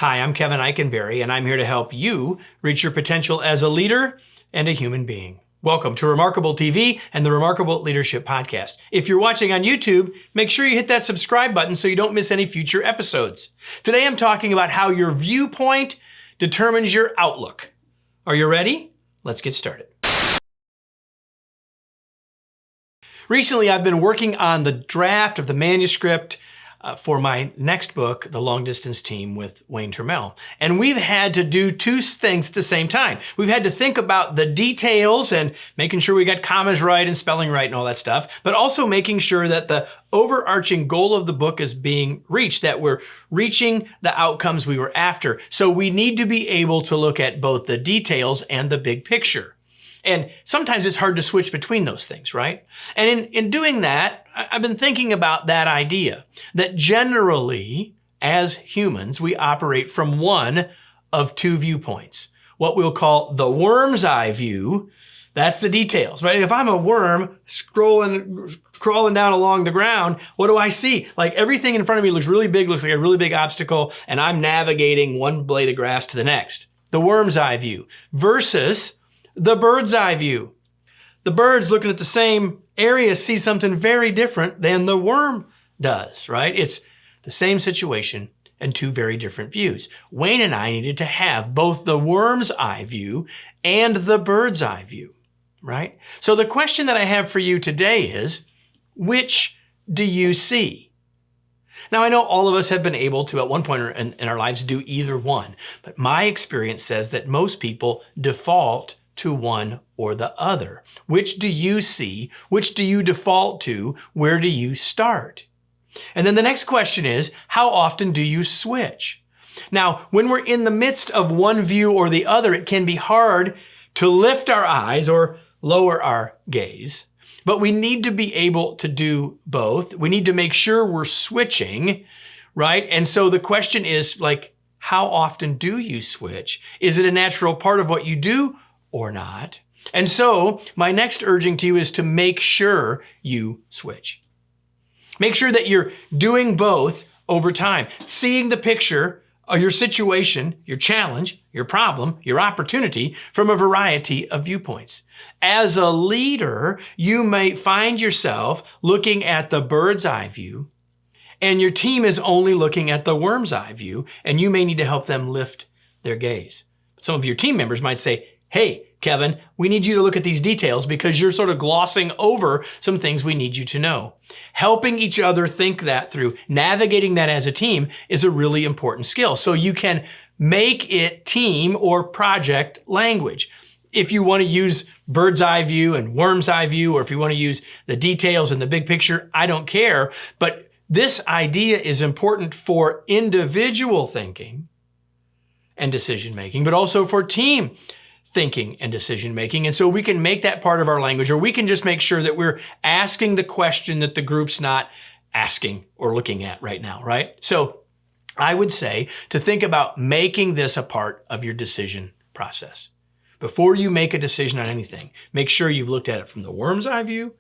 Hi, I'm Kevin Eikenberry, and I'm here to help you reach your potential as a leader and a human being. Welcome to Remarkable TV and the Remarkable Leadership Podcast. If you're watching on YouTube, make sure you hit that subscribe button so you don't miss any future episodes. Today I'm talking about how your viewpoint determines your outlook. Are you ready? Let's get started. Recently, I've been working on the draft of the manuscript for my next book, The Long Distance Team with Wayne Turmel. And we've had to do two things at the same time. We've had to think about the details and making sure we got commas right and spelling right and all that stuff, but also making sure that the overarching goal of the book is being reached, that we're reaching the outcomes we were after. So we need to be able to look at both the details and the big picture. And sometimes it's hard to switch between those things, right? And in doing that, I've been thinking about that idea that generally, as humans, we operate from one of two viewpoints. What we'll call the worm's eye view, that's the details, right? If I'm a worm crawling down along the ground, what do I see? Like everything in front of me looks really big, looks like a really big obstacle, and I'm navigating one blade of grass to the next. The worm's eye view versus the bird's eye view. The bird's looking at the same area see something very different than the worm does, right? It's the same situation and two very different views. Wayne and I needed to have both the worm's eye view and the bird's eye view, right? So the question that I have for you today is, which do you see? Now, I know all of us have been able to, at one point in our lives, do either one, but my experience says that most people default to one or the other. Which do you see? Which do you default to? Where do you start? And then the next question is, how often do you switch? Now, when we're in the midst of one view or the other, it can be hard to lift our eyes or lower our gaze, but we need to be able to do both. We need to make sure we're switching, right? And so the question is, like, how often do you switch? Is it a natural part of what you do or not? And so my next urging to you is to make sure you switch. Make sure that you're doing both over time, seeing the picture of your situation, your challenge, your problem, your opportunity from a variety of viewpoints. As a leader, you may find yourself looking at the bird's eye view, and your team is only looking at the worm's eye view, and you may need to help them lift their gaze. Some of your team members might say, "Hey, Kevin, we need you to look at these details because you're sort of glossing over some things we need you to know." Helping each other think that through, navigating that as a team is a really important skill. So you can make it team or project language. If you want to use bird's eye view and worm's eye view, or if you want to use the details and the big picture, I don't care. But this idea is important for individual thinking and decision making, but also for team thinking and decision making. And so we can make that part of our language, or we can just make sure that we're asking the question that the group's not asking or looking at right now, right? So I would say to think about making this a part of your decision process. Before you make a decision on anything, make sure you've looked at it from the worm's eye view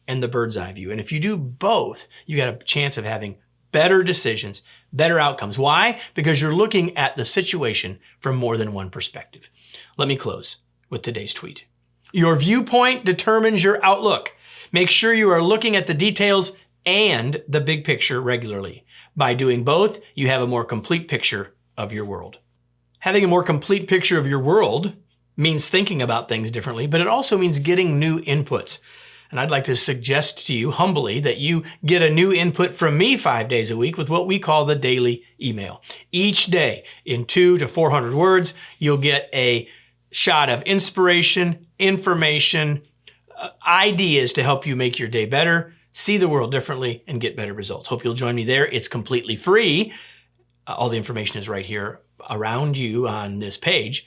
and the bird's eye view. And if you do both, you got a chance of having better decisions, better outcomes. Why? Because you're looking at the situation from more than one perspective. Let me close with today's tweet. Your viewpoint determines your outlook. Make sure you are looking at the details and the big picture regularly. By doing both, you have a more complete picture of your world. Having a more complete picture of your world means thinking about things differently, but it also means getting new inputs. And I'd like to suggest to you humbly that you get a new input from me 5 days a week with what we call the daily email. Each day, in 200 to 400 words, you'll get a shot of inspiration, information, ideas to help you make your day better, see the world differently, and get better results. Hope you'll join me there. It's completely free. All the information is right here around you on this page.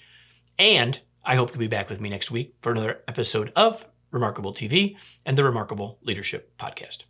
And I hope you'll be back with me next week for another episode of Remarkable TV and the Remarkable Leadership Podcast.